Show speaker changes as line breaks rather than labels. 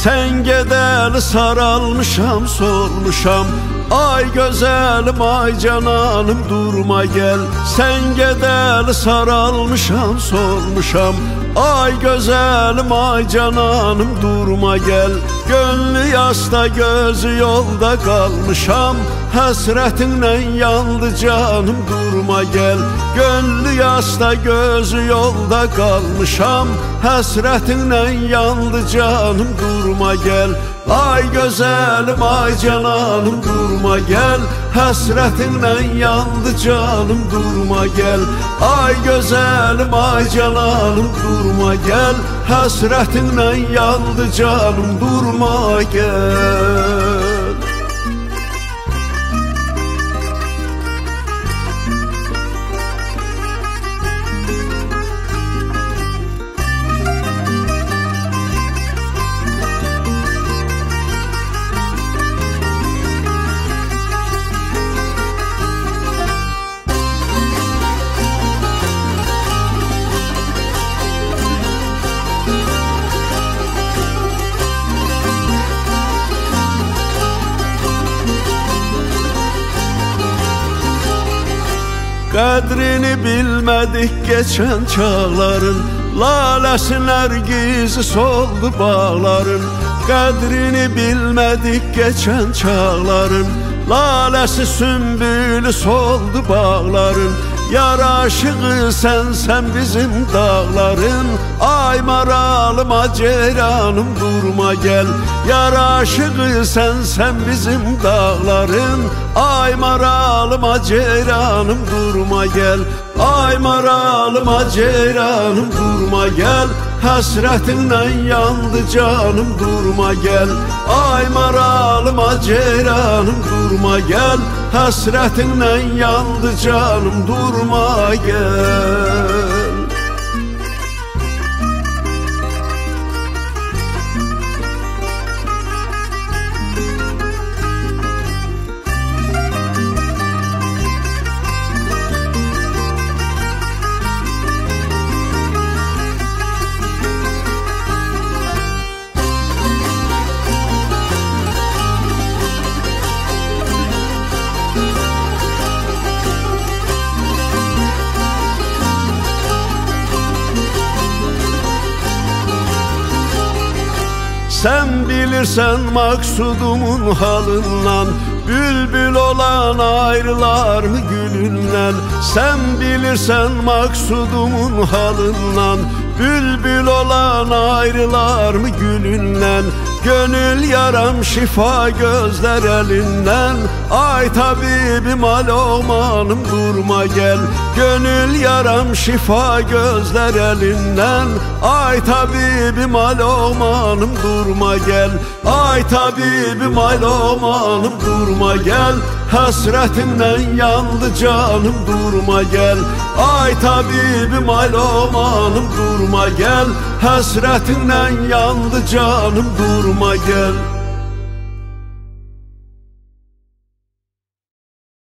Sen gedeli saralmışam solmuşam, ay gözelim ay cananım durma gel. Sen gedeli saralmışam solmuşam, ay gözelim ay cananım durma gel. Gönlü yasta gözü yolda kalmışam, hasretinle yandı canım durma gel. Gönlü yasta gözü yolda kalmışam, hasretinle yandı canım durma gel. Ay gözelim ay cananım durma gel, hasretinle yandı canım durma gel. Ay gözelim ay cananım durma gel, hasretinle yandı canım durma gel. Kadrini bilmedik geçen çağların, lalesi nergizi soldu bağların. Kadrini bilmedik geçen çağların, lalesi sümbülü soldu bağların. Yar aşığı sen bizim dağların, ay maralım ceyranım durma gel. Yar aşığı sen bizim dağların, ay maralım ceyranım durma gel. Ay maralım ceyranım durma gel, hasretinle yandı canım durma gel. Ay maralım ceyranım durma gel, hasretinle yandı canım durma gel. Sen bilirsen maksudumun halından, bülbül olan ayrılar mı gülünden? Sen bilirsen maksudumun halından, bülbül olan ayrılar mı gülünden? Gönül yaram şifa gözler elinden, ay tabibim alomanım durma gel. Gönül yaram şifa gözler elinden, ay tabibim alomanım durma gel. Ay tabibim alomanım durma gel, hasretinle yandı canım durma gel. Ay tabibim alomanım durma gel, hasretinle yandı canım durma gel.